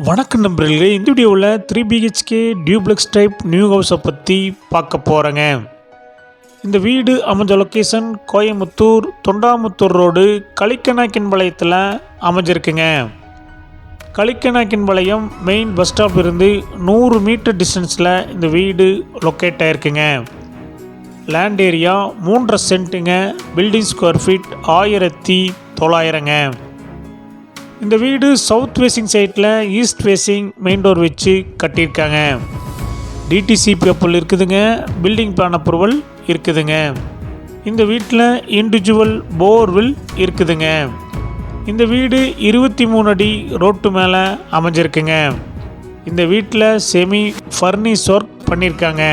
வணக்கம் நண்பர்களே, இந்த வீடியோவில் 3 BHK டியூப்ளெக்ஸ் டைப் நியூ ஹவுஸை பற்றி பார்க்க போகிறேங்க. இந்த வீடு அமைஞ்ச லொக்கேஷன் கோயம்புத்தூர் தொண்டாமுத்தூர் ரோடு களிக்கநாயக்கன்பாளையத்தில் அமைஞ்சிருக்குங்க. களிக்கநாயக்கன்பாளையம் மெயின் பஸ் ஸ்டாப் இருந்து 100 மீட்டர் டிஸ்டன்ஸில் இந்த வீடு லொக்கேட் ஆகிருக்குங்க. லேண்ட் ஏரியா 3.5 சென்ட்டுங்க. பில்டிங் ஸ்கொயர் ஃபீட் 1900ங்க. இந்த வீடு சவுத் ஃபேஸிங் சைட்டில் ஈஸ்ட் ஃபேஸிங் மெயின் டோர் வச்சு கட்டியிருக்காங்க. டிடிசி பேப்பர் இருக்குதுங்க. பில்டிங் பிளான் அப்ரூவல் இருக்குதுங்க. இந்த வீட்டில் இண்டிவிஜுவல் போர்வில் இருக்குதுங்க. இந்த வீடு 23 அடி ரோட்டு மேலே அமைஞ்சிருக்குங்க. இந்த வீட்டில் செமி ஃபர்னிஷ் ஒர்க் பண்ணியிருக்காங்க.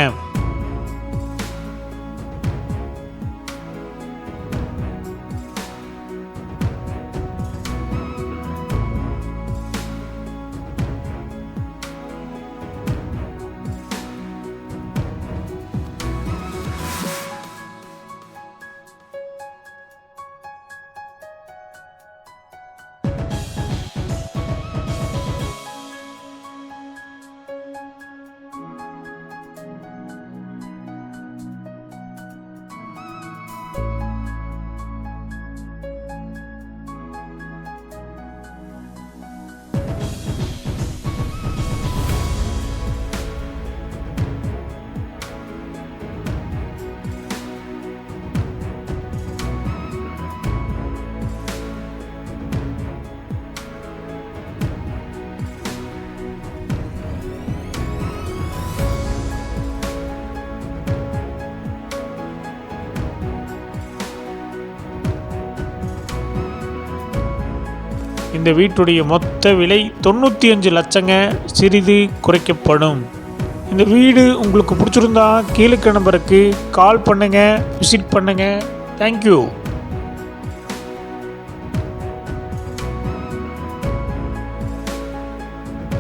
இந்த வீட்டுடைய மொத்த விலை 95 லட்சங்க. சிறிது குறைக்கப்படும். இந்த வீடு உங்களுக்கு பிடிச்சிருந்தா கீழே நம்பருக்கு கால் பண்ணுங்கள், விசிட் பண்ணுங்கள். தேங்க்யூ.